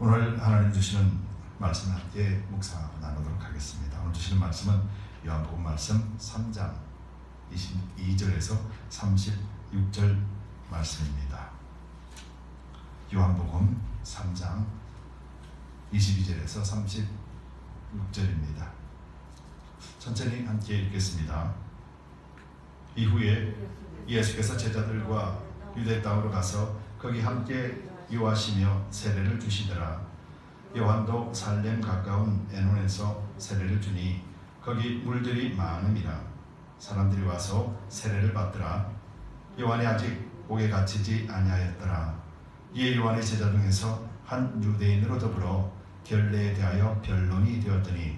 오늘 하나님 주시는 말씀을 함께 묵상 나누도록 하겠습니다. 오늘 주시는 말씀은 요한복음 말씀 3장 22절에서 36절 말씀입니다. 요한복음 3장 22절에서 36절입니다. 천천히 함께 읽겠습니다. 이후에 예수께서 제자들과 유대 땅으로 가서 거기 함께 유하시며 세례를 주시더라. 요한도 살렘 가까운 에논에서 세례를 주니 거기 물들이 많음이라. 사람들이 와서 세례를 받더라. 요한이 아직 옥에 갇히지 아니하였더라. 이에 요한의 제자 중에서 한 유대인으로 더불어 결례에 대하여 변론이 되었더니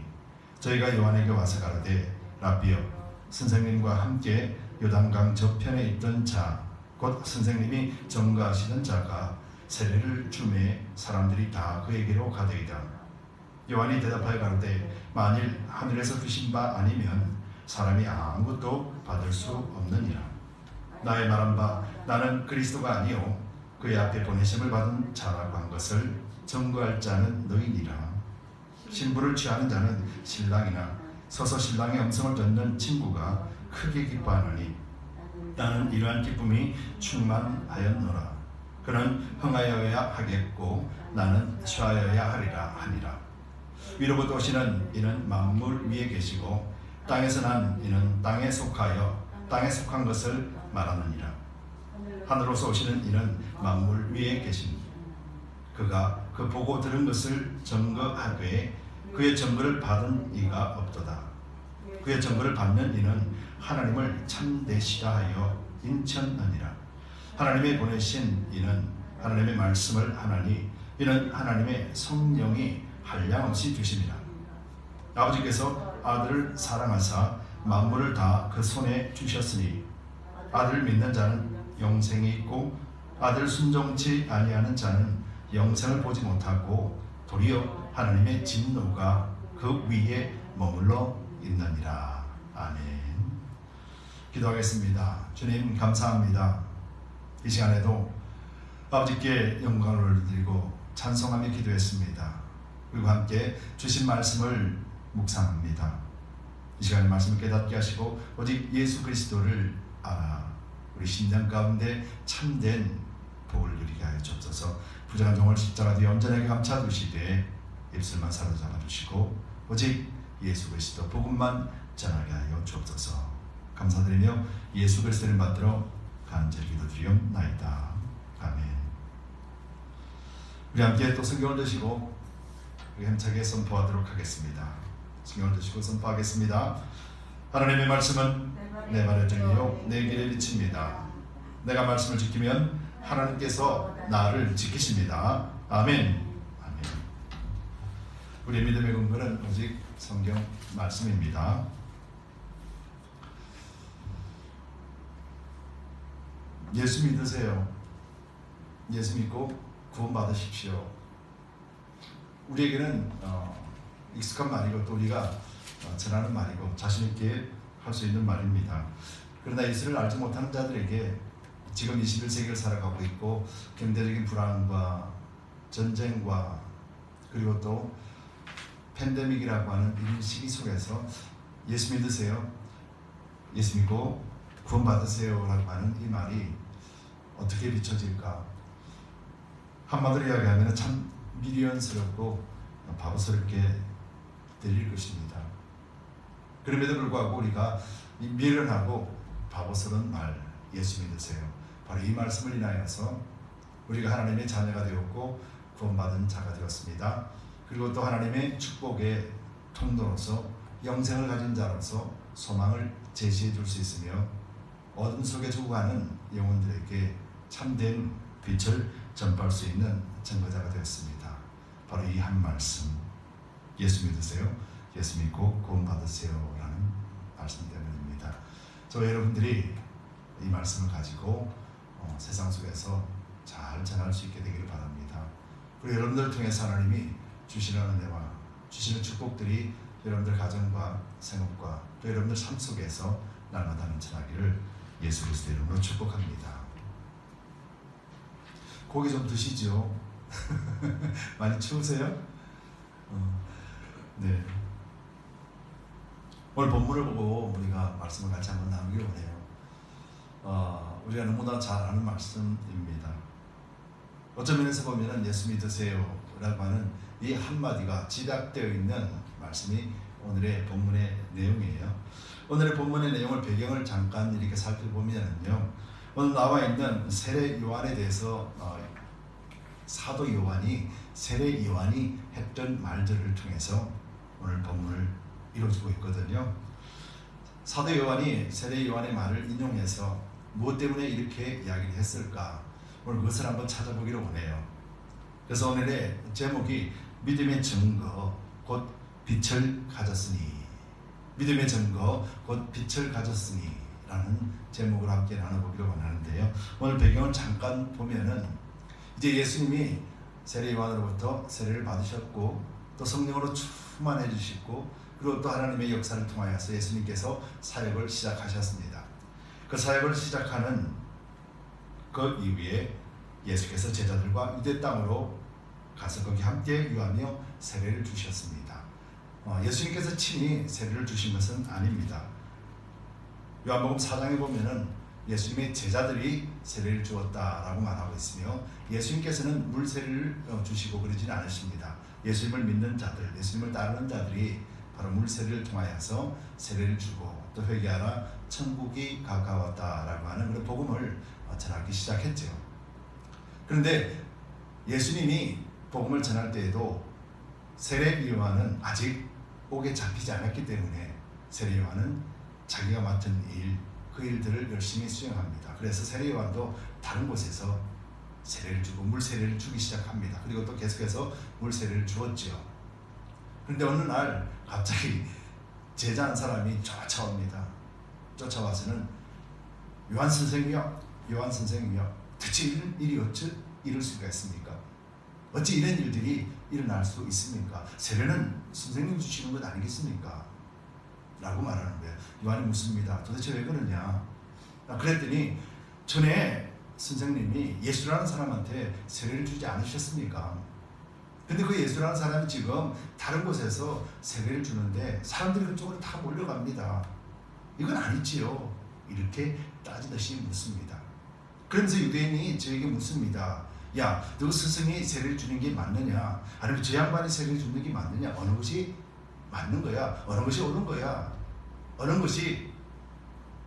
저희가 요한에게 와서 가로되 라삐여, 선생님과 함께 요단강 저편에 있던 자, 곧 선생님이 전가하시던 자가 세례를 주매 사람들이 다 그에게로 가되이다. 요한이 대답하여 가로되 만일 하늘에서 주신 바 아니면 사람이 아무것도 받을 수 없느니라. 나의 말한 바 나는 그리스도가 아니요 그의 앞에 보내심을 받은 자라고 한 것을 증거할 자는 너희니라. 신부를 취하는 자는 신랑이나 서서 신랑의 음성을 듣는 친구가 크게 기뻐하노니 나는 이러한 기쁨이 충만하였노라. 그는 흥하여야 하겠고 나는 쉬어야 하리라 하니라. 위로부터 오시는 이는 만물 위에 계시고 땅에서 난 이는 땅에 속하여 땅에 속한 것을 말하느니라. 하늘로서 오시는 이는 만물 위에 계시니 그가 그 보고 들은 것을 증거하되 그의 증거를 받은 이가 없도다. 그의 증거를 받는 이는 하나님을 참되시라 하여 인천하니라. 하나님의 보내신 이는 하나님의 말씀을 하나니 이는 하나님의 성령이 한량없이 주심이라. 아버지께서 아들을 사랑하사 만물을 다 그 손에 주셨으니 아들을 믿는 자는 영생이 있고 아들 순종치 아니하는 자는 영생을 보지 못하고 도리어 하나님의 진노가 그 위에 머물러 있느니라. 아멘. 기도하겠습니다. 주님 감사합니다. 이 시간에도 아버지께 영광을 드리고 찬송하며 기도했습니다. 그리고 함께 주신 말씀을 묵상합니다. 이 시간에 말씀을 깨닫게 하시고 오직 예수 그리스도를 알아 우리 심령 가운데 참된 복을 누리게 하여 주옵소서. 부정한 종을 십자가 뒤에 온전하게 감싸두시되 입술만 사로잡아 주시고 오직 예수 그리스도 복음만 전하게 하여 주옵소서. 감사드리며 예수 그리스도를 받들어 간절히 기도드리옵나이다. 아멘. 우리 함께 또 성경을 드시고 우리 힘차게 선포하도록 하겠습니다. 성경을 드시고 선포하겠습니다. 하나님의 말씀은 내 발의 등이요 내 길의 빛입니다. 내가 말씀을 지키면 하나님께서 나를 지키십니다. 아멘. 아멘. 우리의 믿음의 근거는 오직 성경 말씀입니다. 예수 믿으세요. 예수 믿고 구원 받으십시오. 우리에게는 익숙한 말이고 또 우리가 전하는 말이고 자신 있게 할 수 있는 말입니다. 그러나 예수를 알지 못하는 자들에게 지금 21세기를 살아가고 있고 경제적인 불안과 전쟁과 그리고 또 팬데믹이라고 하는 이 시기 속에서 예수 믿으세요. 예수 믿고 구원 받으세요 라고 하는 이 말이 어떻게 비춰질까? 한마디로 이야기하면 참 미련스럽고 바보스럽게 들릴 것입니다. 그럼에도 불구하고 우리가 이 미련하고 바보스러운 말 예수 믿으세요. 바로 이 말씀을 인하여서 우리가 하나님의 자녀가 되었고 구원받은 자가 되었습니다. 그리고 또 하나님의 축복의 통로로서 영생을 가진 자로서 소망을 제시해 줄 수 있으며 어둠 속에 죽어가는 영혼들에게 참된 빛을 전파할 수 있는 증거자가 되었습니다. 바로 이 한 말씀, 예수 믿으세요. 예수 믿고 구원 받으세요 라는 말씀 때문입니다. 저와 여러분들이 이 말씀을 가지고 세상 속에서 잘 전할 수 있게 되기를 바랍니다. 그리고 여러분들을 통해서 하나님이 주시는 은혜와 주시는 축복들이 여러분들 가정과 생업과 또 여러분들 삶 속에서 날마다 넘쳐나기를 예수 그리스도 이름으로 축복합니다. 고기 좀 드시죠. 많이 추우세요? 네. 오늘 본문을 보고 우리가 말씀을 같이 한번 나누기로 해요. 우리가 너무나 잘 아는 말씀입니다. 어떤 면에서 보면 예수 믿으세요 라고 하는 이 한마디가 집약되어 있는 말씀이 오늘의 본문의 내용이에요. 오늘의 본문의 내용을 배경을 잠깐 이렇게 살펴보면요, 오늘 나와 있는 세례 요한에 대해서 사도 요한이 세례 요한이 했던 말들을 통해서 오늘 본문을 이루어지고 있거든요. 사도 요한이 세례 요한의 말을 인용해서 무엇 때문에 이렇게 이야기를 했을까, 오늘 그것을 한번 찾아보기로 원해요. 그래서 오늘의 제목이 믿음의 증거 곧 빛을 가졌으니, 믿음의 증거 곧 빛을 가졌으니 라는 제목을 함께 나눠보기로 원하는데요. 오늘 배경을 잠깐 보면은 이제 예수님이 세례 요한으로부터 세례를 받으셨고 또 성령으로 충만해 주시고 그리고 또 하나님의 역사를 통하여서 예수님께서 사역을 시작하셨습니다. 그 사역을 시작하는 그 이후에 예수께서 제자들과 유대 땅으로 가서 거기 함께 유하며 세례를 주셨습니다. 예수님께서 친히 세례를 주신 것은 아닙니다. 요한복음 4장에 보면은 예수님의 제자들이 세례를 주었다라고 말하고 있으며 예수님께서는 물 세례를 주시고 그러지는 않으십니다. 예수님을 믿는 자들, 예수님을 따르는 자들이 바로 물 세례를 통하여서 세례를 주고 또 회개하라 천국이 가까웠다라고 하는 그런 복음을 전하기 시작했죠. 그런데 예수님이 복음을 전할 때에도 세례 요한은 아직 옥에 잡히지 않았기 때문에 세례 요한은 자기가 맡은 일, 그 일들을 열심히 수행합니다. 그래서 세례 요한도 다른 곳에서 세례를 주고 물 세례를 주기 시작합니다. 그리고 또 계속해서 물 세례를 주었죠. 그런데 어느 날 갑자기 제자 한 사람이 쫓아옵니다. 쫓아와서는 요한 선생이요, 요한 선생이요, 대체 이런 일이 어찌 이럴 수가 있습니까? 어찌 이런 일들이 일어날 수 있습니까? 세례는 선생님이 주시는 것 아니겠습니까? 라고 말하는 거예요. 요한이 묻습니다. 도대체 왜 그러냐? 그랬더니 전에 선생님이 예수라는 사람한테 세례를 주지 않으셨습니까? 근데 그 예수라는 사람이 지금 다른 곳에서 세례를 주는데 사람들이 그쪽으로 다 몰려갑니다. 이건 아니지요. 이렇게 따지듯이 묻습니다. 그러면서 유대인이 저에게 묻습니다. 야, 너 스승이 세례를 주는 게 맞느냐? 아니면 저 양반이 세례를 주는 게 맞느냐? 어느 것이 맞는 거야? 어느 것이 옳은 거야? 어느 것이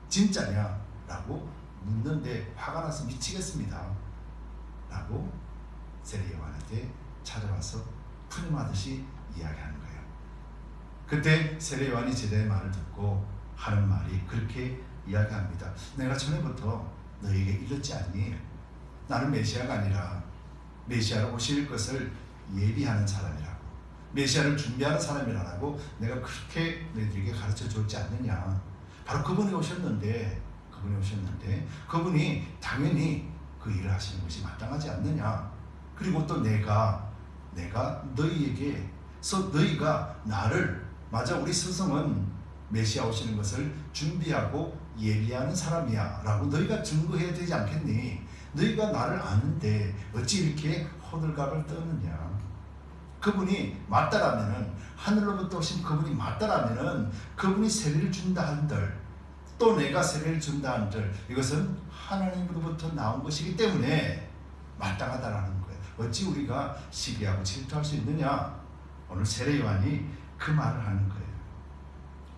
진짜냐? 라고 묻는데 화가 나서 미치겠습니다. 라고 세례 요한한테 찾아와서 푸념하듯이 이야기하는 거예요. 그때 세례 요한이 제자의 말을 듣고 하는 말이 그렇게 이야기합니다. 내가 전에부터 너에게 이르지 않니? 나는 메시아가 아니라 메시아로 오실 것을 예비하는 사람이라고, 메시아를 준비하는 사람이라고 내가 그렇게 너희들에게 가르쳐 줬지 않느냐. 바로 그분이 오셨는데 그분이 당연히 그 일을 하시는 것이 마땅하지 않느냐. 그리고 또 내가 너희에게 너희가 나를, 맞아, 우리 스승은 메시아 오시는 것을 준비하고 예비하는 사람이야 라고 너희가 증거해야 되지 않겠니? 너희가 나를 아는데 어찌 이렇게 호들갑을 떠느냐. 그분이 맞다라면은, 하늘로부터 오신 그분이 맞다라면은 그분이 세례를 준다 한들, 또 내가 세례를 준다 한들, 이것은 하나님으로부터 나온 것이기 때문에 마땅하다라는 거예요. 어찌 우리가 시기하고 질투할 수 있느냐. 오늘 세례 요한이 그 말을 하는 거예요.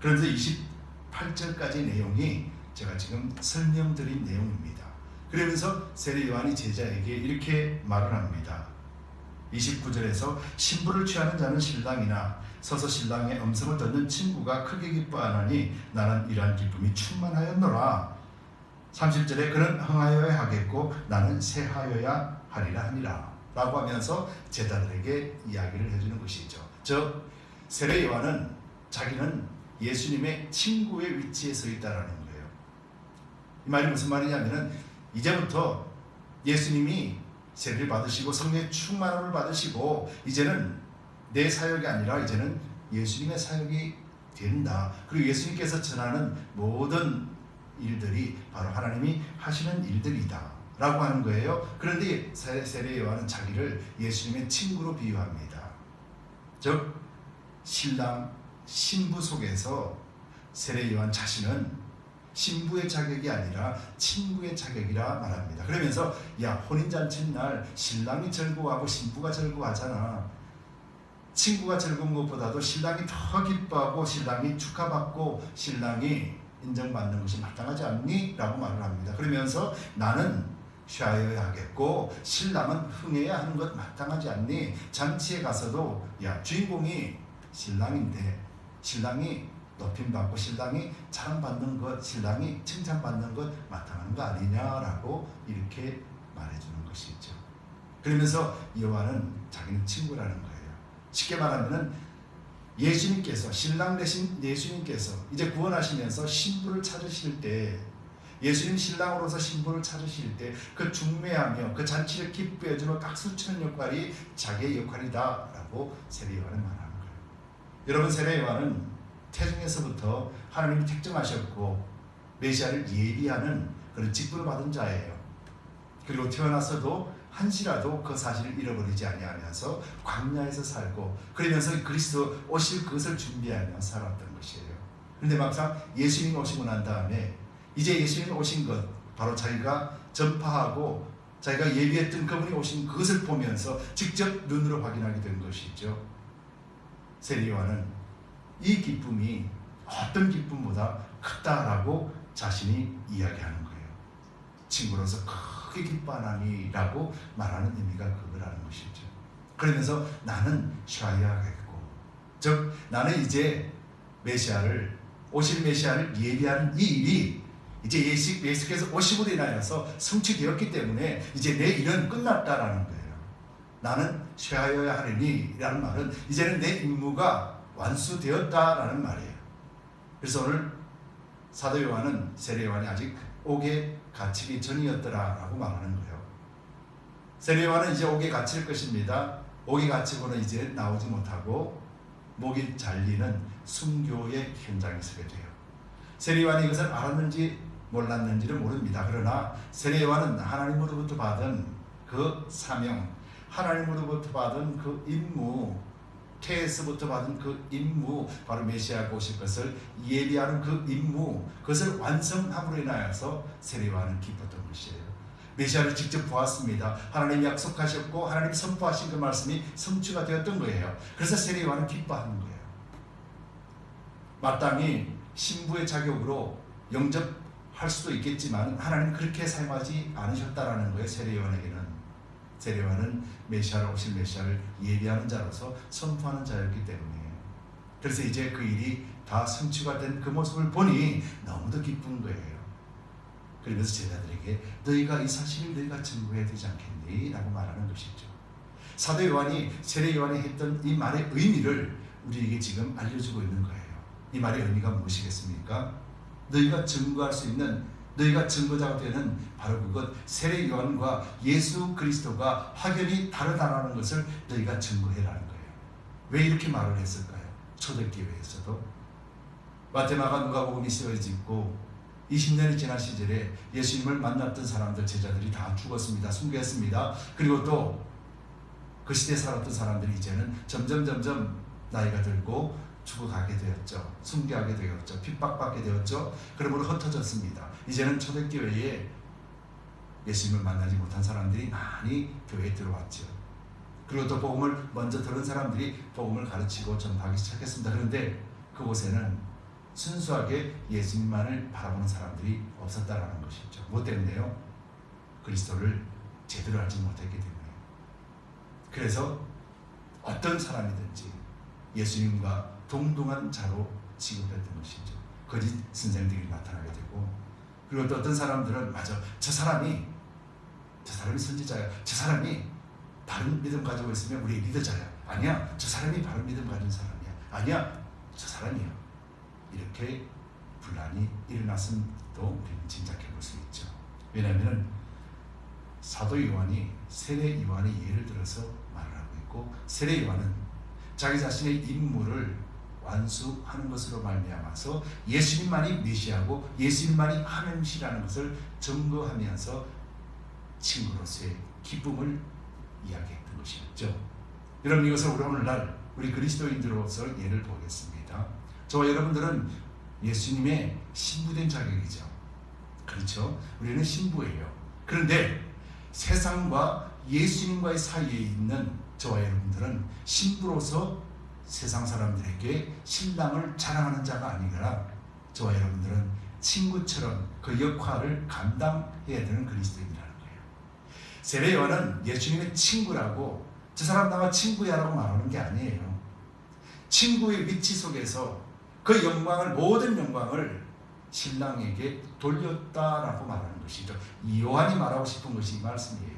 그런데 28절까지 내용이 제가 지금 설명드린 내용입니다. 그러면서 세례 요한이 제자에게 이렇게 말을 합니다. 29절에서 신부를 취하는 자는 신랑이나 서서 신랑의 음성을 듣는 친구가 크게 기뻐하나니 나는 이러한 기쁨이 충만하였노라. 30절에 그는 흥하여야 하겠고 나는 쇠하여야 하리라 하니라 라고 하면서 제자들에게 이야기를 해주는 것이죠. 즉 세례 요한은 자기는 예수님의 친구의 위치에 서 있다라는 거예요. 이 말이 무슨 말이냐면은 이제부터 예수님이 세례를 받으시고 성령의 충만함을 받으시고 이제는 내 사역이 아니라 이제는 예수님의 사역이 된다. 그리고 예수님께서 전하는 모든 일들이 바로 하나님이 하시는 일들이다 라고 하는 거예요. 그런데 세례 요한은 자기를 예수님의 친구로 비유합니다. 즉 신랑 신부 속에서 세례 요한 자신은 신부의 자격이 아니라 친구의 자격이라 말합니다. 그러면서 야, 혼인잔치 날 신랑이 즐거워하고 신부가 즐거워하잖아. 친구가 즐거운 것보다도 신랑이 더 기뻐하고 신랑이 축하받고 신랑이 인정받는 것이 마땅하지 않니? 라고 말을 합니다. 그러면서 나는 쉬어야 하겠고 신랑은 흥해야 하는 것 마땅하지 않니? 잔치에 가서도 야, 주인공이 신랑인데 신랑이 높임받고 신랑이 사랑받는 것, 신랑이 칭찬받는 것 마땅한 거 아니냐라고 이렇게 말해주는 것이죠. 그러면서 요한은 자기는 친구라는 거예요. 쉽게 말하면 예수님께서, 신랑 대신 예수님께서 이제 구원하시면서 신부를 찾으실 때, 예수님 신랑으로서 신부를 찾으실 때 그 중매하며 그 잔치를 기뻐해주는 깍수치는 역할이 자기의 역할이다라고 세례 요한은 말하는 거예요. 여러분, 세례 요한은 태중에서부터 하나님이 택정하셨고 메시아를 예비하는 그런 직분을 받은 자예요. 그리고 태어나서도 한시라도 그 사실을 잃어버리지 아니하면서 광야에서 살고 그러면서 그리스도 오실 그것을 준비하며 살았던 것이에요. 그런데 막상 예수님이 오시고 난 다음에 이제 예수님이 오신 것, 바로 자기가 전파하고 자기가 예비했던 그분이 오신 그것을 보면서 직접 눈으로 확인하게 된 것이죠. 세례 요한은 이 기쁨이 어떤 기쁨보다 크다라고 자신이 이야기하는 거예요. 친구로서 크게 기뻐하나니라고 말하는 의미가 그거라는 것이죠. 그러면서 나는 쉬어야 하겠고, 즉 나는 이제 메시아를, 오실 메시아를 예비하는 이 일이 이제 예수께서 오심으로 인하여서 성취되었기 때문에 이제 내 일은 끝났다라는 거예요. 나는 쉬어야 하리니 라는 말은 이제는 내 임무가 완수되었다라는 말이에요. 그래서 오늘 사도 요한은, 세례 요한이 아직 옥에 갇히기 전이었더라라고 말하는 거예요. 세례 요한은 이제 옥에 갇힐 것입니다. 옥에 갇히고는 이제 나오지 못하고 목이 잘리는 순교의 현장에 서게 돼요. 세례 요한이 이것을 알았는지 몰랐는지를 모릅니다. 그러나 세례 요한은 하나님으로부터 받은 그 사명, 하나님으로부터 받은 그 임무, 태에서부터 받은 그 임무, 바로 메시아가 오실 것을 예비하는 그 임무, 그것을 완성함으로 인하여서 세례 요한은 기뻤던 것이에요. 메시아를 직접 보았습니다. 하나님이 약속하셨고 하나님이 선포하신 그 말씀이 성취가 되었던 거예요. 그래서 세례 요한은 기뻐하는 거예요. 마땅히 신부의 자격으로 영접할 수도 있겠지만 하나님 그렇게 사용하지 않으셨다라는 거예요. 세례 요한에게는. 세례 요한은 메시아를, 오실 메시아를 예비하는 자로서 선포하는 자였기 때문에, 그래서 이제 그 일이 다 성취가 된 그 모습을 보니 너무도 기쁜 거예요. 그러면서 제자들에게 너희가 이 사실을 너희가 증거해야 되지 않겠니? 라고 말하는 것이죠. 사도 요한이, 세례 요한이 했던 이 말의 의미를 우리에게 지금 알려주고 있는 거예요. 이 말의 의미가 무엇이겠습니까? 너희가 증거할 수 있는, 너희가 증거자가 되는 바로 그것, 세례 요한과 예수 그리스도가 확연히 다르다는 것을 너희가 증거해라는 거예요. 왜 이렇게 말을 했을까요? 초대교회에서도 마테마가 누가복음이 쓰여지고 20년이 지난 시절에 예수님을 만났던 사람들, 제자들이 다 죽었습니다. 순교했습니다. 그리고 또 그 시대에 살았던 사람들이 이제는 점점 나이가 들고 죽어가게 되었죠. 순교하게 되었죠. 핍박받게 되었죠. 그러므로 흩어졌습니다. 이제는 초대교회에 예수님을 만나지 못한 사람들이 많이 교회에 들어왔죠. 그리고 또 복음을 먼저 들은 사람들이 복음을 가르치고 전파하기 시작했습니다. 그런데 그곳에는 순수하게 예수님만을 바라보는 사람들이 없었다라는 것이죠. 뭐 때문에요? 그리스도를 제대로 알지 못했기 때문에. 그래서 어떤 사람이든지 예수님과 동등한 자로 취급했던 것이죠. 거짓 선생들이 나타나게 되고, 그리고 또 어떤 사람들은 맞아, 저 사람이 선지자야, 저 사람이 바른 믿음 가지고 있으면 우리 리더자야, 아니야 저 사람이 바른 믿음 가진 사람이야, 아니야 저 사람이야, 이렇게 분란이 일어났음도 우리는 짐작해 볼 수 있죠. 왜냐하면 사도 요한이, 세례 요한이 예를 들어서 말을 하고 있고, 세례 요한은 자기 자신의 임무를 완수하는 것으로 말미암아서 예수님만이 메시아고 예수님만이 하나님이시라는 것을 증거하면서 친구로서의 기쁨을 이야기했던 것이었죠. 여러분, 이것을 우리 오늘날 우리 그리스도인들로서 예를 보겠습니다. 저와 여러분들은 예수님의 신부된 자격이죠. 그렇죠? 우리는 신부예요. 그런데 세상과 예수님과의 사이에 있는 저와 여러분들은 신부로서 세상 사람들에게 신랑을 자랑하는 자가 아니라 저와 여러분들은 친구처럼 그 역할을 감당해야 되는 그리스도인이라는 거예요. 세례 요한은 예수님의 친구라고 저 사람 나와 친구야 라고 말하는 게 아니에요. 친구의 위치 속에서 그 영광을, 모든 영광을 신랑에게 돌렸다라고 말하는 것이죠. 요한이 말하고 싶은 것이 이 말씀이에요.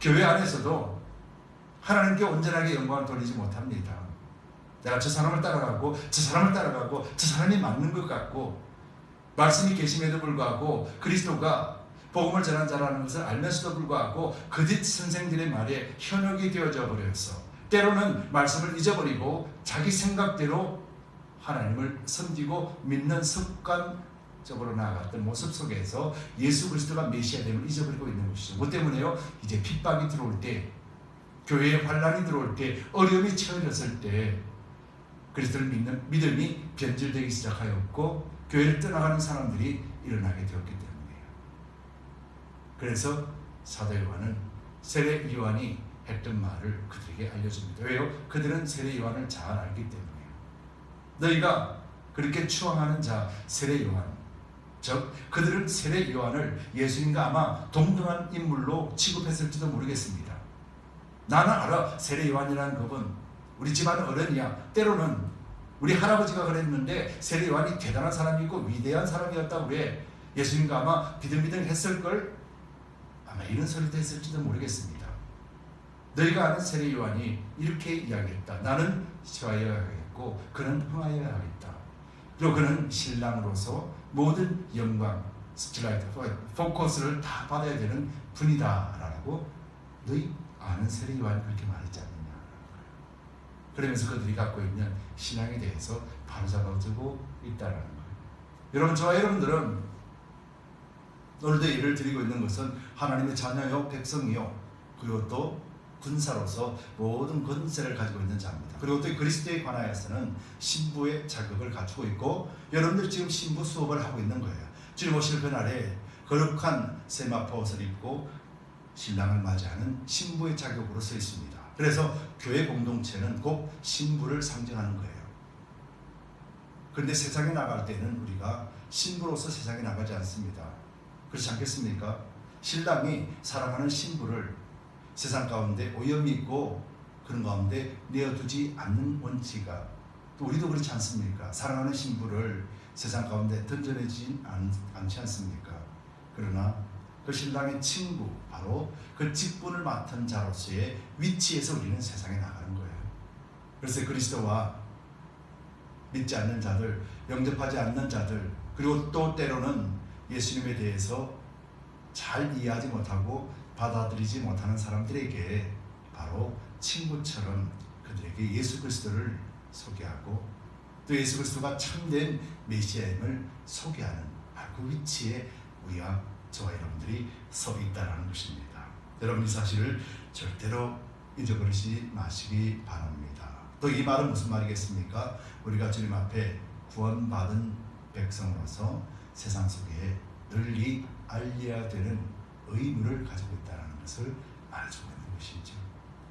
교회 안에서도 하나님께 온전하게 영광을 돌리지 못합니다. 내가 저 사람을 따라가고 저 사람을 따라가고 저 사람이 맞는 것 같고 말씀이 계심에도 불구하고 그리스도가 복음을 전한 자라는 것을 알면서도 불구하고 거짓 선생들의 말에 현혹이 되어져 버려서 때로는 말씀을 잊어버리고 자기 생각대로 하나님을 섬기고 믿는 습관적으로 나아갔던 모습 속에서 예수 그리스도가 메시아됨을 잊어버리고 있는 것이죠. 뭐 때문에요? 이제 핍박이 들어올 때, 교회에 환란이 들어올 때, 어려움이 처해졌을 때 그리스도를 믿는 믿음이 변질되기 시작하였고 교회를 떠나가는 사람들이 일어나게 되었기 때문이에요. 그래서 사도 요한은 세례 요한이 했던 말을 그들에게 알려줍니다. 왜요? 그들은 세례 요한을 잘 알기 때문이에요. 너희가 그렇게 추앙하는 자 세례 요한, 즉 그들은 세례 요한을 예수님과 아마 동등한 인물로 취급했을지도 모르겠습니다. 나는 알아. 세례 요한이라는 그분 우리 집안 어른이야. 때로는 우리 할아버지가 그랬는데 세례 요한이 대단한 사람이고 위대한 사람이었다고 그래. 예수님과 아마 비등비등했을걸? 아마 이런 소리도 했을지도 모르겠습니다. 너희가 아는 세례 요한이 이렇게 이야기했다. 나는 쉬어야 하겠고 그는 흥하여야 하겠다. 그리고 그는 신랑으로서 모든 영광, 스플라이트, 포커스를 다 받아야 되는 분이다 라고 너희 아는 세례 요한이 그렇게 말했지 않느냐. 그러면서 그들이 갖고 있는 신앙에 대해서 바로잡아주고 있다는 거예요. 여러분, 저와 여러분들은 오늘도 예를 드리고 있는 것은 하나님의 자녀요, 백성이요, 그리고 또 군사로서 모든 권세를 가지고 있는 자입니다. 그리고 또 그리스도에 관하여서는 신부의 자격을 갖추고 있고 여러분들 지금 신부 수업을 하고 있는 거예요. 주님 오실 그날에 거룩한 세마포 옷을 입고 신랑을 맞이하는 신부의 자격으로 서 있습니다. 그래서 교회 공동체는 곧 신부를 상징하는 거예요. 그런데 세상에 나갈 때는 우리가 신부로서 세상에 나가지 않습니다. 그렇지 않겠습니까? 신랑이 사랑하는 신부를 세상 가운데 오염이 있고 그런 가운데 내어두지 않는 원칙가, 또 우리도 그렇지 않습니까? 사랑하는 신부를 세상 가운데 던져내지 않지 않습니까? 그러나 그 신랑의 친구, 바로 그 직분을 맡은 자로서의 위치에서 우리는 세상에 나가는 거예요. 그래서 그리스도와 믿지 않는 자들, 영접하지 않는 자들, 그리고 또 때로는 예수님에 대해서 잘 이해하지 못하고 받아들이지 못하는 사람들에게 바로 친구처럼 그들에게 예수 그리스도를 소개하고 또 예수 그리스도가 참된 메시아임을 소개하는 그 위치에 우리와 저와 여러분들이 서 있다는 것입니다. 여러분, 이 사실을 절대로 잊어버리지 마시기 바랍니다. 또 이 말은 무슨 말이겠습니까? 우리가 주님 앞에 구원받은 백성으로서 세상 속에 널리 알려야 되는 의무를 가지고 있다는 것을 말해주고 있는 것이죠.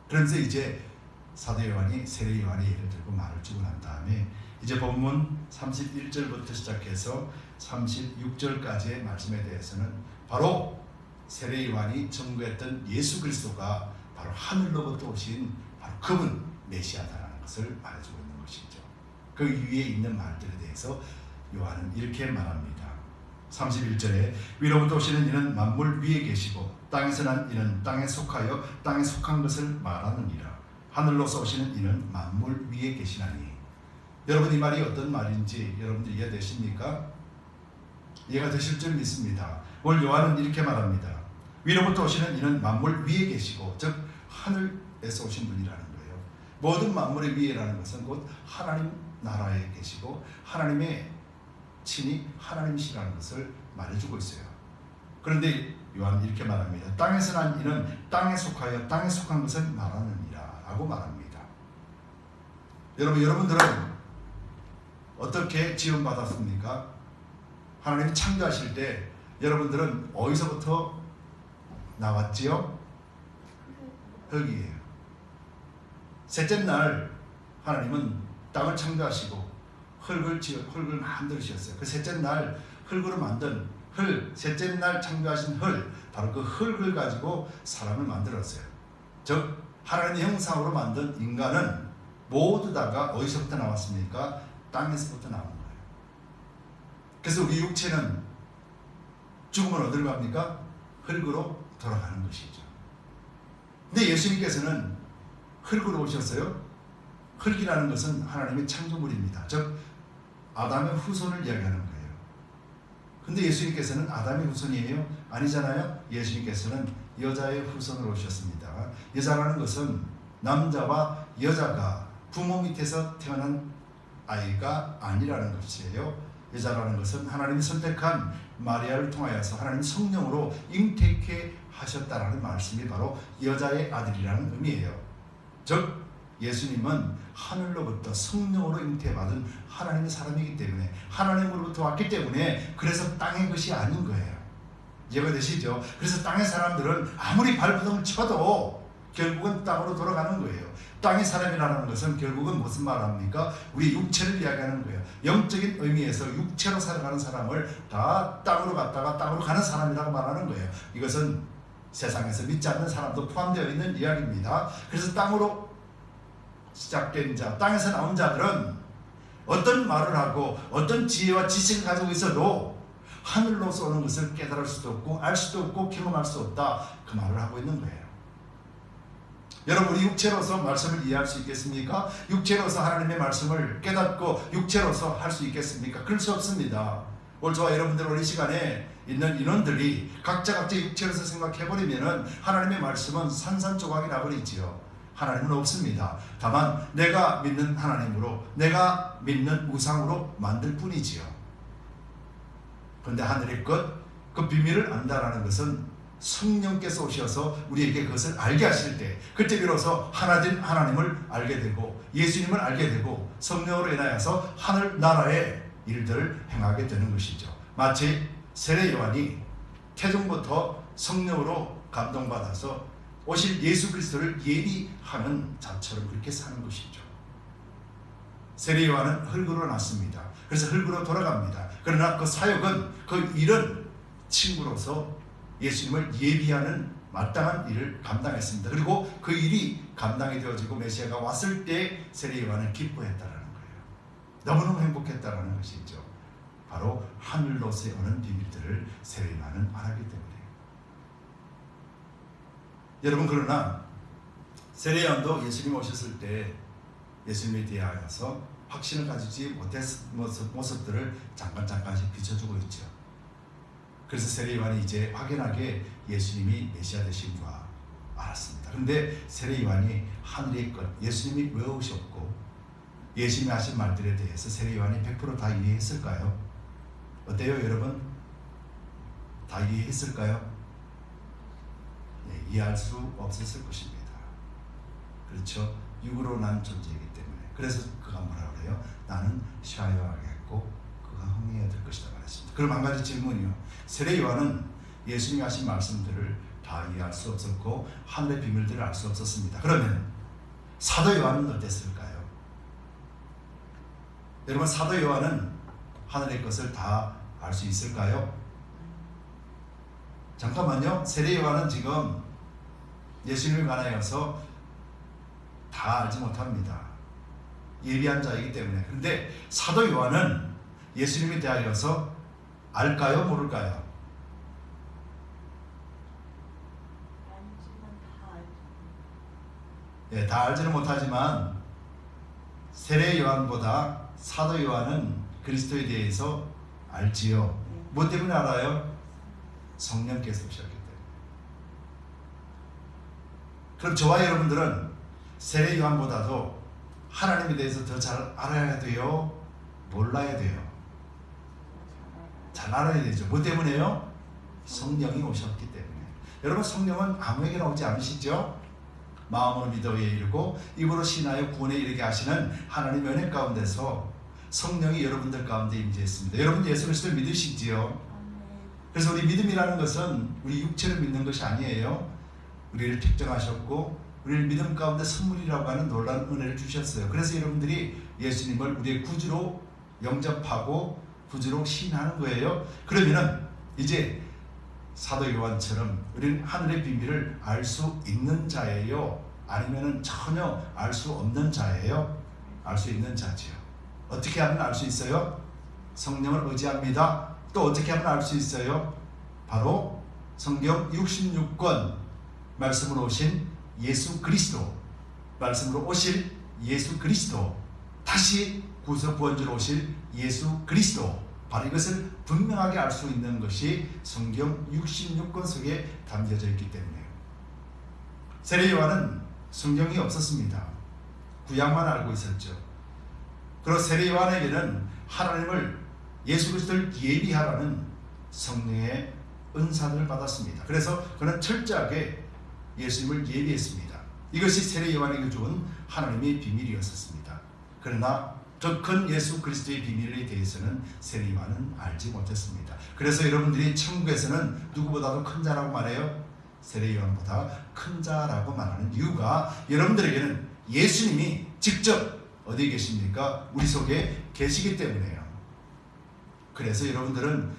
그러면서 이제 사도 요한이 세례 요한의 예를 들고 말을 주고 난 다음에 이제 본문 31절부터 시작해서 36절까지의 말씀에 대해서는 바로 세례 요한이 전거했던 예수 그리스도가 바로 하늘로부터 오신 바로 그분 메시아다라는 것을 말해주고 있는 것이죠. 그 위에 있는 말들에 대해서 요한은 이렇게 말합니다. 31절에 위로부터 오시는 이는 만물 위에 계시고 땅에서 난 이는 땅에 속하여 땅에 속한 것을 말하느니라. 하늘로서 오시는 이는 만물 위에 계시나니. 여러분, 이 말이 어떤 말인지 여러분들 이해되십니까? 이해가 되실 줄 믿습니다. 오늘 요한은 이렇게 말합니다. 위로부터 오시는 이는 만물 위에 계시고, 즉 하늘에서 오신 분이라는 거예요. 모든 만물의 위에라는 것은 곧 하나님 나라에 계시고 하나님의 친히 하나님이시라는 것을 말해주고 있어요. 그런데 요한 이렇게 말합니다. 땅에서 난 이는 땅에 속하여 땅에 속한 것을 말하느니라 라고 말합니다. 여러분들은 어떻게 지원받았습니까? 하나님이 창조하실 때 여러분들은 어디서부터 나왔지요? 흙이에요. 셋째 날 하나님은 땅을 창조하시고 흙을 만드셨어요. 그 셋째 날 흙으로 만든 셋째 날 창조하신 바로 그 흙을 가지고 사람을 만들었어요. 즉 하나님의 형상으로 만든 인간은 모두 다가 어디서부터 나왔습니까? 땅에서부터 나온 거예요. 그래서 우리 육체는 죽으면 어디로 갑니까? 흙으로 돌아가는 것이죠. 근데 예수님께서는 흙으로 오셨어요. 흙이라는 것은 하나님의 창조물입니다. 즉 아담의 후손을 이야기하는 거예요. 근데 예수님께서는 아담의 후손이에요? 아니잖아요. 예수님께서는 여자의 후손으로 오셨습니다. 여자라는 것은 남자와 여자가 부모 밑에서 태어난 아이가 아니라는 것이에요. 여자라는 것은 하나님이 선택한 마리아를 통하여서 하나님 성령으로 잉태케 하셨다라는 말씀이 바로 여자의 아들이라는 의미예요. 즉 예수님은 하늘로부터 성령으로 잉태받은 하나님의 사람이기 때문에 하나님으로부터 왔기 때문에 그래서 땅의 것이 아닌 거예요. 이해가 되시죠? 그래서 땅의 사람들은 아무리 발버둥을 쳐도 결국은 땅으로 돌아가는 거예요. 땅의 사람이라는 것은 결국은 무슨 말합니까? 우리 육체를 이야기하는 거예요. 영적인 의미에서 육체로 살아가는 사람을 다 땅으로 갔다가 땅으로 가는 사람이라고 말하는 거예요. 이것은 세상에서 믿지 않는 사람도 포함되어 있는 이야기입니다. 그래서 땅으로 시작된 자, 땅에서 나온 자들은 어떤 말을 하고 어떤 지혜와 지식을 가지고 있어도 하늘로서 오는 것을 깨달을 수도 없고 알 수도 없고 경험할 수 없다, 그 말을 하고 있는 거예요. 여러분, 우리 육체로서 말씀을 이해할 수 있겠습니까? 육체로서 하나님의 말씀을 깨닫고 육체로서 할 수 있겠습니까? 그럴 수 없습니다. 오늘 저와 여러분들 오늘 이 시간에 있는 인원들이 각자 육체로서 생각해버리면 하나님의 말씀은 산산조각이 나버리지요. 하나님은 없습니다. 다만 내가 믿는 하나님으로, 내가 믿는 우상으로 만들 뿐이지요. 그런데 하늘의 것, 그 비밀을 안다라는 것은 성령께서 오셔서 우리에게 그것을 알게 하실 때, 그때 비로소 하나된 하나님을 알게 되고 예수님을 알게 되고 성령으로 인하여서 하늘나라의 일들을 행하게 되는 것이죠. 마치 세례 요한이 태중부터 성령으로 감동받아서 오실 예수 그리스도를 예비하는 자처럼 그렇게 사는 것이죠. 세례 요한은 흙으로 났습니다. 그래서 흙으로 돌아갑니다. 그러나 그 사역은, 그 일은 친구로서 예수님을 예비하는 마땅한 일을 감당했습니다. 그리고 그 일이 감당이 되어지고 메시아가 왔을 때 세례 요한은 기뻐했다라는 거예요. 너무너무 행복했다라는 것이죠. 바로 하늘로서 오는 비밀들을 세례 요한은 알았기 때문에. 여러분, 그러나 세례 요한도 예수님 오셨을 때 예수님에 대하여서 확신을 가지지 못했던 모습들을 잠깐씩 비춰주고 있죠. 그래서 세례 요한이 이제 확연하게 예수님이 메시아 되신 줄 알았습니다. 그런데 세례 요한이 하늘의 것, 예수님이 왜 오셨고 예수님이 하신 말들에 대해서 세례 요한이 100% 다 이해했을까요? 어때요, 여러분? 다 이해했을까요? 네, 이해할 수 없었을 것입니다. 그렇죠? 육으로 난 존재이기 때문에. 그래서 그가 뭐라 그래요? 나는 쉬어야 하겠고 그가 흥해야 될 것이다 말했습니다. 그럼 한 가지 질문이요. 세례 요한은 예수님이 하신 말씀들을 다 이해할 수 없었고 하늘의 비밀들을 알 수 없었습니다. 그러면 사도 요한은 어땠을까요? 여러분, 사도 요한은 하늘의 것을 다 알 수 있을까요? 잠깐만요. 세례 요한은 지금 예수님을 관하여서 다 알지 못합니다. 예비한 자이기 때문에. 그런데 사도 요한은 예수님에 대하여서 알까요? 모를까요? 네, 다 알지는 못하지만 세례 요한보다 사도 요한은 그리스도에 대해서 알지요. 뭐 때문에 알아요? 성령께서 오셨기 때문에. 그럼 저와 여러분들은 세례 요한보다도 하나님에 대해서 더 잘 알아야 돼요? 몰라야 돼요? 잘 알아야 되죠. 뭐 때문에요? 성령이 오셨기 때문에. 여러분, 성령은 아무에게나 오지 않으시죠? 마음으로 믿어에 이르고 입으로 신하여 구원에 이르게 하시는 하나님의 은혜 가운데서 성령이 여러분들 가운데 임재했습니다. 여러분 예수 그리스도를 믿으시지요? 그래서 우리 믿음이라는 것은 우리 육체를 믿는 것이 아니에요. 우리를 택정하셨고 우리를 믿음 가운데 선물이라고 하는 놀라운 은혜를 주셨어요. 그래서 여러분들이 예수님을 우리의 구주로 영접하고 구주로 신하는 거예요. 그러면은 이제 사도 요한처럼 우리는 하늘의 비밀을 알 수 있는 자예요? 아니면은 전혀 알 수 없는 자예요? 알 수 있는 자지요. 어떻게 하면 알 수 있어요? 성령을 의지합니다. 또 어떻게 하면 알 수 있어요? 바로 성경 66권 말씀으로 오신 예수 그리스도, 말씀으로 오실 예수 그리스도, 다시 구원주로 오실 예수 그리스도, 바로 이것을 분명하게 알 수 있는 것이 성경 66권 속에 담겨져 있기 때문에. 세례 요한은 성경이 없었습니다. 구약만 알고 있었죠. 그리고 세례 요한에게는 하나님을, 예수 그리스도를 예비하라는 성령의 은사를 받았습니다. 그래서 그는 철저하게 예수님을 예비했습니다. 이것이 세례 요한에게 준 하나님의 비밀이었습니다. 그러나 더 큰 예수 그리스도의 비밀에 대해서는 세례 요한은 알지 못했습니다. 그래서 여러분들이 천국에서는 누구보다도 큰 자라고 말해요? 세례 요한보다 큰 자라고 말하는 이유가 여러분들에게는 예수님이 직접 어디에 계십니까? 우리 속에 계시기 때문에요. 그래서 여러분들은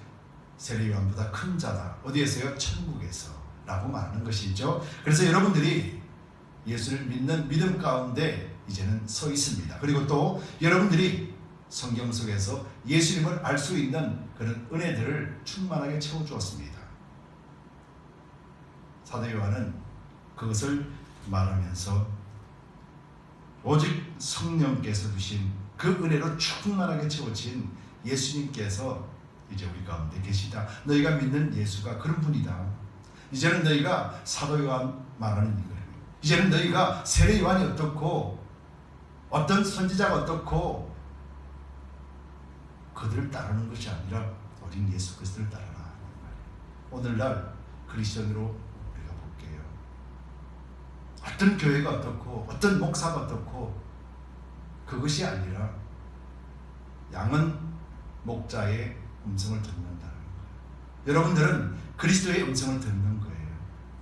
세례 요한보다 큰 자다. 어디에서요? 천국에서 라고 말하는 것이죠. 그래서 여러분들이 예수를 믿는 믿음 가운데 이제는 서 있습니다. 그리고 또 여러분들이 성경 속에서 예수님을 알 수 있는 그런 은혜들을 충만하게 채워주었습니다. 사도 요한은 그것을 말하면서 오직 성령께서 주신 그 은혜로 충만하게 채워진 예수님께서 이제 우리 가운데 계시다. 너희가 믿는 예수가 그런 분이다. 이제는 너희가 사도 요한 말하는 이거예요. 이제는 너희가 세례 요한이 어떻고 어떤 선지자가 어떻고 그들을 따르는 것이 아니라 어린 예수 그리스도를 따르라. 오늘날 그리스도인으로 우리가 볼게요. 어떤 교회가 어떻고 어떤 목사가 어떻고 그것이 아니라 양은 목자의 음성을 듣는다는 거예요. 여러분들은 그리스도의 음성을 듣는 거예요.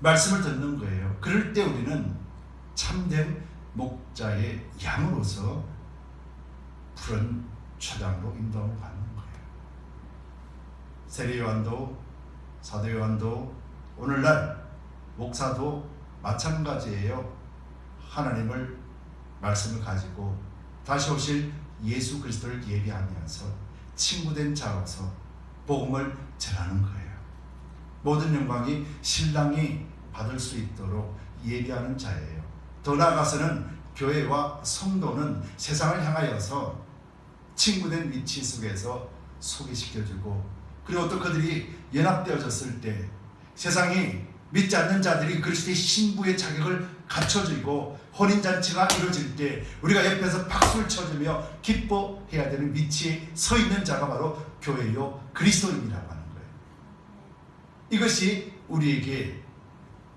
말씀을 듣는 거예요. 그럴 때 우리는 참된 목자의 양으로서 푸른 초장으로 인도함을 받는 거예요. 세례 요한도 사도 요한도 오늘날 목사도 마찬가지예요. 하나님을 말씀을 가지고 다시 오실 예수 그리스도를 예비하면서 친구된 자로서 복음을 전하는 거예요. 모든 영광이 신랑이 받을 수 있도록 예비하는 자예요. 더 나아가서는 교회와 성도는 세상을 향하여서 친구된 위치 속에서 소개시켜주고, 그리고 또 그들이 연합되어졌을 때 세상이 믿지 않는 자들이 그리스도의 신부의 자격을 갖춰주고 혼인잔치가 이루어질 때 우리가 옆에서 박수를 쳐주며 기뻐해야 되는 위치에 서 있는 자가 바로 교회요 그리스도인이라고 하는 거예요. 이것이 우리에게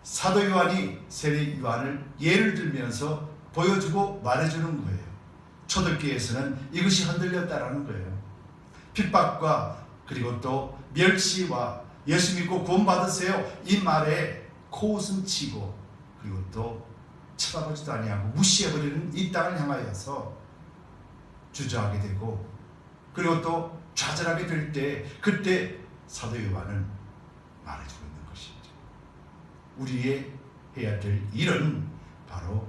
사도 요한이 세례 요한을 예를 들면서 보여주고 말해주는 거예요. 초대교회에서는 이것이 흔들렸다라는 거예요. 핍박과 그리고 또 멸시와 예수 믿고 구원받으세요 이 말에 코웃음 치고 그리고 또 쳐다보지도 아니하고 무시해버리는 이 땅을 향하여서 주저하게 되고, 그리고 또 좌절하게 될 때 그때 사도 요한은 말해주고 있는 것이죠. 우리의 해야 될 일은 바로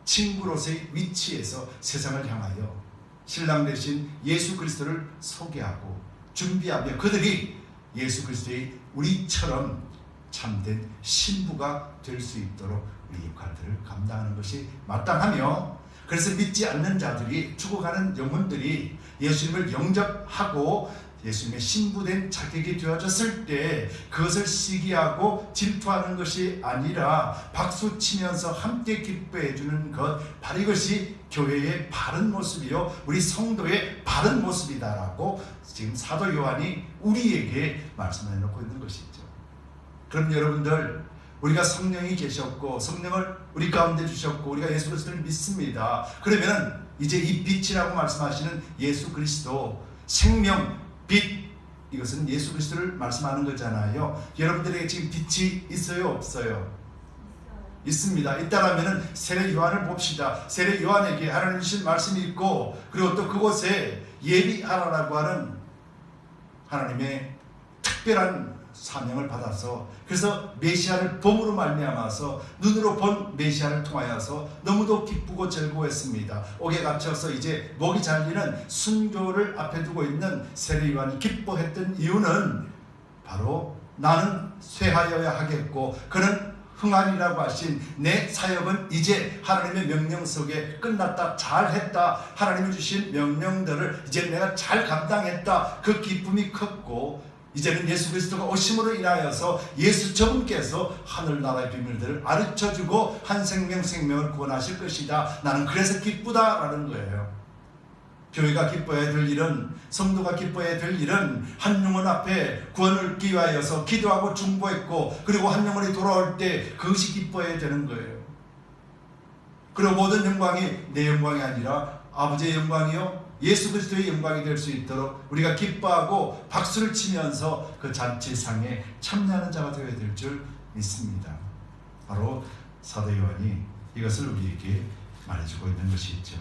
친구로서의 위치에서 세상을 향하여 신랑 되신 예수 그리스도를 소개하고 준비하며 그들이 예수 그리스도의 우리처럼 참된 신부가 될 수 있도록 우리 역할들을 감당하는 것이 마땅하며, 그래서 믿지 않는 자들이 죽어가는 영혼들이 예수님을 영접하고 예수님의 신부된 자격이 되어졌을 때 그것을 시기하고 질투하는 것이 아니라 박수치면서 함께 기뻐해 주는 것, 바로 이것이 교회의 바른 모습이요 우리 성도의 바른 모습이다라고 지금 사도 요한이 우리에게 말씀해 놓고 있는 것이죠. 그럼 여러분들, 우리가 성령이 계셨고 성령을 우리 가운데 주셨고 우리가 예수 그리스도를 믿습니다. 그러면 이제 이 빛이라고 말씀하시는 예수 그리스도, 생명, 빛, 이것은 예수 그리스도를 말씀하는 거잖아요. 여러분들에게 지금 빛이 있어요, 없어요? 있습니다. 있다라면 세례 요한을 봅시다. 세례 요한에게 하나님 주신 말씀이 있고, 그리고 또 그곳에 예비하라라고 하는 하나님의 특별한 사명을 받아서, 그래서 메시아를 봄으로 말미암아서 눈으로 본 메시아를 통하여서 너무도 기쁘고 즐거워했습니다. 옥에 갇혀서 이제 목이 잘리는 순교를 앞에 두고 있는 세례 요한이 기뻐했던 이유는 바로 나는 쇠하여야 하겠고 그는 흥하리라고 하신 내 사역은 이제 하나님의 명령 속에 끝났다, 잘했다, 하나님이 주신 명령들을 이제 내가 잘 감당했다, 그 기쁨이 컸고, 이제는 예수 그리스도가 오심으로 인하여서 예수 저분께서 하늘나라의 비밀들을 가르쳐주고 한 생명을 구원하실 것이다, 나는 그래서 기쁘다라는 거예요. 교회가 기뻐해야 될 일은, 성도가 기뻐해야 될 일은 한 영혼 앞에 구원을 얻기 위하여서 기도하고 중보했고, 그리고 한 영혼이 돌아올 때 그것이 기뻐해야 되는 거예요. 그리고 모든 영광이 내 영광이 아니라 아버지의 영광이요 예수 그리스도의 영광이 될 수 있도록 우리가 기뻐하고 박수를 치면서 그 잔치상에 참여하는 자가 되어야 될 줄 믿습니다. 바로 사도 요한이 이것을 우리에게 말해주고 있는 것이 있죠.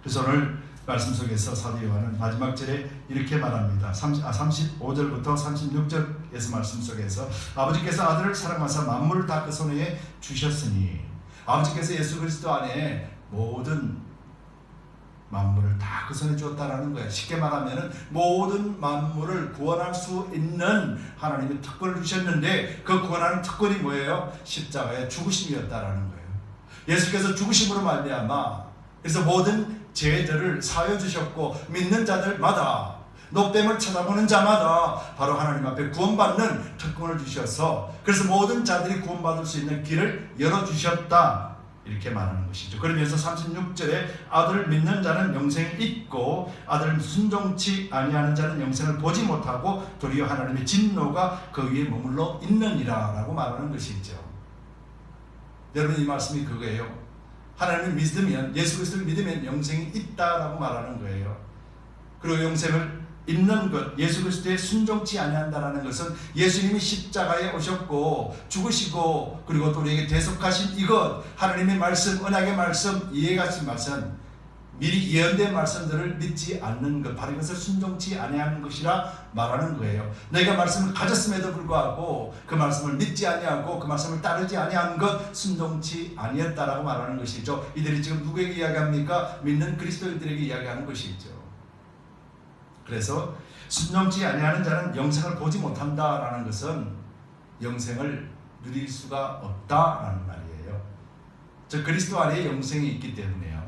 그래서 오늘 말씀 속에서 사도 요한은 마지막 절에 이렇게 말합니다. 35절부터 36절에서 말씀 속에서 아버지께서 아들을 사랑하사 만물을 다 그 손에 주셨으니, 아버지께서 예수 그리스도 안에 모든 만물을 다 그 손에 주었다라는 거예요. 쉽게 말하면 모든 만물을 구원할 수 있는 하나님의 특권을 주셨는데, 그 구원하는 특권이 뭐예요? 십자가의 죽으심이었다라는 거예요. 예수께서 죽으심으로 말미암아 그래서 모든 죄들을 사여 주셨고, 믿는 자들마다, 노뱀을 쳐다보는 자마다 바로 하나님 앞에 구원받는 특권을 주셔서, 그래서 모든 자들이 구원받을 수 있는 길을 열어주셨다, 이렇게 말하는 것이죠. 그러면서 36절에 아들을 믿는 자는 영생이 있고 아들을 순종치 아니하는 자는 영생을 보지 못하고 도리어 하나님의 진노가 그 위에 머물러 있느니라 라고 말하는 것이죠. 여러분, 이 말씀이 그거예요. 하나님을 믿으면, 예수 그리스도를 믿으면 영생이 있다라고 말하는 거예요. 그리고 영생을 있는 것, 예수 그리스도에 순종치 아니한다라는 것은 예수님이 십자가에 오셨고 죽으시고 그리고 또 우리에게 대속하신 이것, 하나님의 말씀, 언약의 말씀, 이해가신 말씀, 미리 예언된 말씀들을 믿지 않는 것, 바로 이것을 순종치 아니하는 것이라 말하는 거예요. 내가 말씀을 가졌음에도 불구하고 그 말씀을 믿지 아니하고 그 말씀을 따르지 아니한 것, 순종치 아니했다라고 말하는 것이죠. 이들이 지금 누구에게 이야기합니까? 믿는 그리스도인들에게 이야기하는 것이죠. 그래서 순종치 아니하는 자는 영생을 보지 못한다라는 것은 영생을 누릴 수가 없다라는 말이에요. 저 그리스도 안에 영생이 있기 때문에요.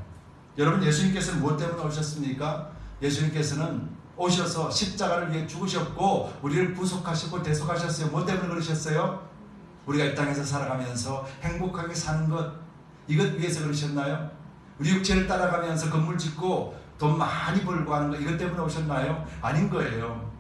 여러분, 예수님께서는 무엇 때문에 오셨습니까? 예수님께서는 오셔서 십자가를 위해 죽으셨고 우리를 구속하셨고 대속하셨어요. 무엇 때문에 그러셨어요? 우리가 이 땅에서 살아가면서 행복하게 사는 것, 이것 위해서 그러셨나요? 우리 육체를 따라가면서 건물 짓고 돈 많이 벌고 하는 거, 이것 때문에 오셨나요? 아닌 거예요.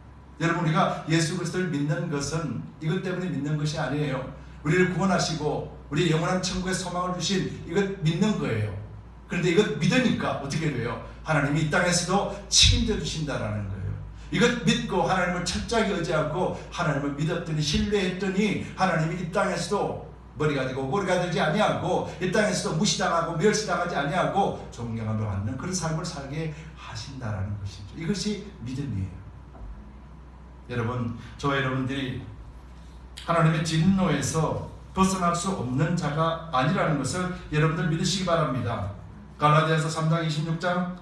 여러분, 우리가 예수 그리스도를 믿는 것은 이것 때문에 믿는 것이 아니에요. 우리를 구원하시고 우리 영원한 천국의 소망을 주신 이것 믿는 거예요. 그런데 이것 믿으니까 어떻게 돼요? 하나님이 이 땅에서도 책임져 주신다라는 거예요. 이것 믿고 하나님을 철저하게 의지하고 하나님을 믿었더니, 신뢰했더니 하나님이 이 땅에서도 머리가 되고 고리가 되지 아니하고 이 땅에서도 무시당하고 멸시당하지 아니하고 존경함을 받는 그런 삶을 살게 하신다라는 것이죠. 이것이 믿음이에요. 여러분, 저와 여러분들이 하나님의 진노에서 벗어날 수 없는 자가 아니라는 것을 여러분들 믿으시기 바랍니다. 갈라디아서 3장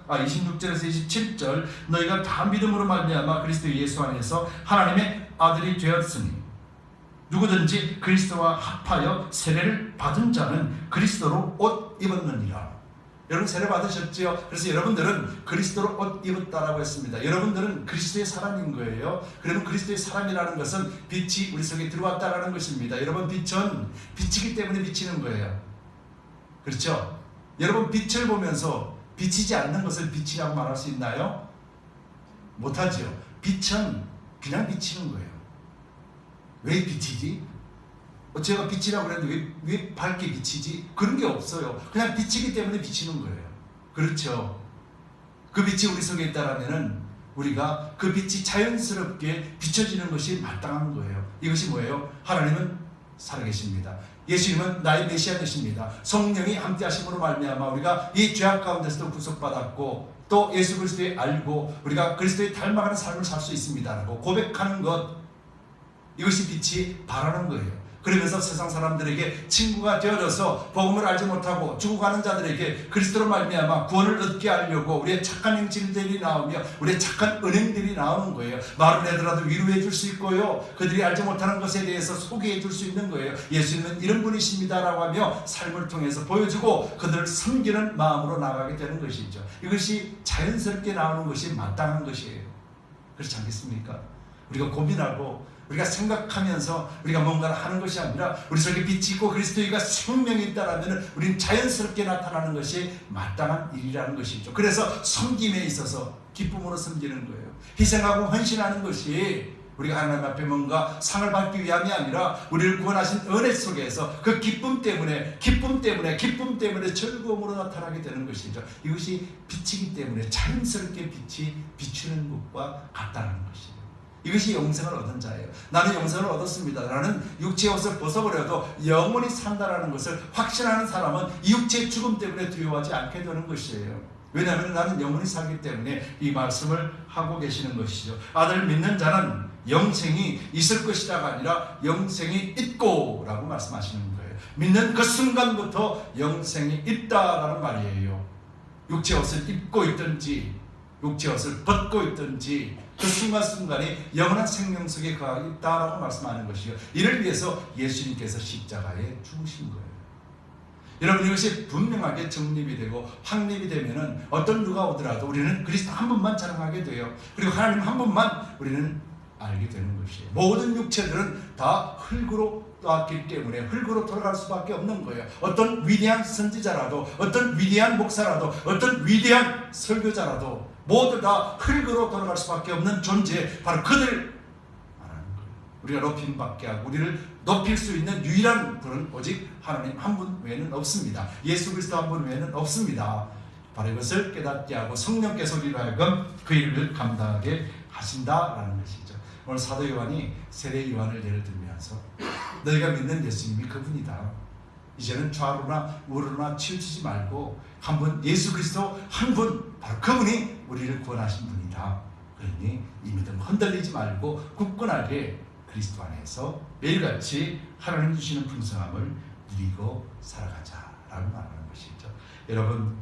26절에서 27절, 너희가 다 믿음으로 말미암아 그리스도 예수 안에서 하나님의 아들이 되었으니 누구든지 그리스도와 합하여 세례를 받은 자는 그리스도로 옷 입었느니라. 여러분, 세례 받으셨지요? 그래서 여러분들은 그리스도로 옷 입었다라고 했습니다. 여러분들은 그리스도의 사람인 거예요. 그러면 그리스도의 사람이라는 것은 빛이 우리 속에 들어왔다라는 것입니다. 여러분, 빛은 빛이기 때문에 비치는 거예요. 그렇죠? 여러분, 빛을 보면서 비치지 않는 것을 빛이라고 말할 수 있나요? 못하죠. 빛은 그냥 비치는 거예요. 왜 비치지? 제가 빛이라고 그랬는데 왜 밝게 비치지? 그런 게 없어요. 그냥 빛이기 때문에 비치는 거예요. 그렇죠. 그 빛이 우리 속에 있다라면은 우리가 그 빛이 자연스럽게 비춰지는 것이 마땅한 거예요. 이것이 뭐예요? 하나님은 살아계십니다. 예수님은 나의 메시아 되십니다. 성령이 함께 하심으로 말미암아 우리가 이 죄악 가운데서도 구속받았고 또 예수 그리스도에 알고 우리가 그리스도에 닮아가는 삶을 살 수 있습니다라고 고백하는 것, 이것이 빛이 바라는 거예요. 그러면서 세상 사람들에게 친구가 되어져서 복음을 알지 못하고 죽어가는 자들에게 그리스도로 말미암아 구원을 얻게 하려고 우리의 착한 행실들이 나오며 우리의 착한 은행들이 나오는 거예요. 말을 해더라도 위로해 줄 수 있고요, 그들이 알지 못하는 것에 대해서 소개해 줄 수 있는 거예요. 예수님은 이런 분이십니다라고 하며 삶을 통해서 보여주고 그들을 섬기는 마음으로 나가게 되는 것이죠. 이것이 자연스럽게 나오는 것이 마땅한 것이에요. 그렇지 않겠습니까? 우리가 고민하고 우리가 생각하면서 우리가 뭔가를 하는 것이 아니라 우리 속에 빛이 있고 그리스도가 생명이 있다라면 우리는 자연스럽게 나타나는 것이 마땅한 일이라는 것이죠. 그래서 섬김에 있어서 기쁨으로 섬기는 거예요. 희생하고 헌신하는 것이 우리가 하나님 앞에 뭔가 상을 받기 위함이 아니라 우리를 구원하신 은혜 속에서 그 기쁨 때문에 즐거움으로 나타나게 되는 것이죠. 이것이 빛이기 때문에 자연스럽게 빛이 비추는 것과 같다는 것이죠. 이것이 영생을 얻은 자예요. 나는 영생을 얻었습니다. 나는 육체의 옷을 벗어버려도 영원히 산다라는 것을 확신하는 사람은 이 육체의 죽음 때문에 두려워하지 않게 되는 것이에요. 왜냐하면 나는 영원히 살기 때문에 이 말씀을 하고 계시는 것이죠. 아들 믿는 자는 영생이 있을 것이다가 아니라 영생이 있고 라고 말씀하시는 거예요. 믿는 그 순간부터 영생이 있다라는 말이에요. 육체의 옷을 입고 있든지 육체의 옷을 벗고 있든지 그 순간순간이 영원한 생명 속에 거하고 있다라고 말씀하는 것이요. 이를 위해서 예수님께서 십자가에 죽으신 거예요. 여러분, 이것이 분명하게 정립이 되고 확립이 되면은 어떤 누가 오더라도 우리는 그리스도 한 분만 자랑하게 돼요. 그리고 하나님 한 분만 우리는 알게 되는 것이에요. 모든 육체들은 다 흙으로 왔기 때문에 흙으로 돌아갈 수밖에 없는 거예요. 어떤 위대한 선지자라도, 어떤 위대한 목사라도, 어떤 위대한 설교자라도 모두 다 흙으로 돌아갈 수밖에 없는 존재, 바로 그들 말하는 거예요. 우리가 높임받게 하고 우리를 높일 수 있는 유일한 분은 오직 하나님 한 분 외에는 없습니다. 예수 그리스도 한 분 외에는 없습니다. 바로 이것을 깨닫게 하고 성령께서 우리로 하여금 그 일을 감당하게 하신다라는 것이죠. 오늘 사도 요한이 세례 요한을 예를 들면서 너희가 믿는 예수님이 그분이다. 이제는 좌로나 우로나 치우치지 말고 한 분, 예수 그리스도 한 분, 바로 그분이 우리를 구원하신 분이다. 그러니 이 믿음 흔들리지 말고 굳건하게 그리스도 안에서 매일같이 하나님 주시는 풍성함을 누리고 살아가자라고 말하는 것이죠. 여러분,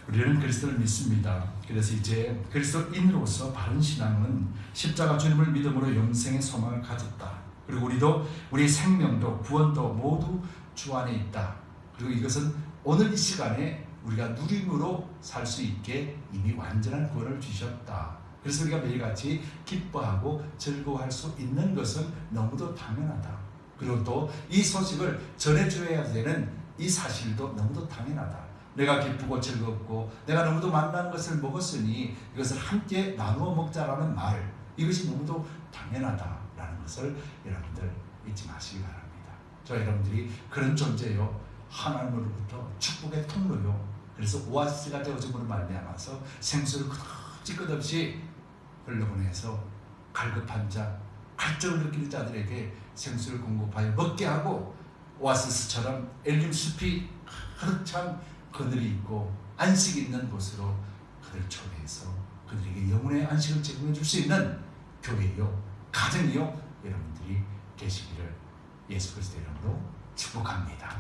우리는 그리스도를 믿습니다. 그래서 이제 그리스도인으로서 바른 신앙은 십자가 주님을 믿음으로 영생의 소망을 가졌다. 그리고 우리도 우리의 생명도 구원도 모두 주 안에 있다. 그리고 이것은 오늘 이 시간에 우리가 누림으로 살 수 있게 이미 완전한 구원을 주셨다. 그래서 우리가 매일같이 기뻐하고 즐거워할 수 있는 것은 너무도 당연하다. 그리고 또 이 소식을 전해줘야 되는 이 사실도 너무도 당연하다. 내가 기쁘고 즐겁고 내가 너무도 만난 것을 먹었으니 이것을 함께 나누어 먹자라는 말, 이것이 너무도 당연하다라는 것을 여러분들 잊지 마시기 바랍니다. 저 여러분들이 그런 존재요, 하나님으로부터 축복의 통로요. 그래서 오아시스가 되어줌으로 말미암아서 생수를 끝없이 흘러보내서 갈급한 자, 갈증을 느끼는 자들에게 생수를 공급하여 먹게 하고, 오아시스처럼 엘림 숲이 가득 찬 그늘이 있고 안식 있는 곳으로 그들을 초대해서 그들에게 영혼의 안식을 제공해 줄 수 있는 교회요, 가정이요, 여러분들이 계시기를 예수 그리스도 이름으로 축복합니다.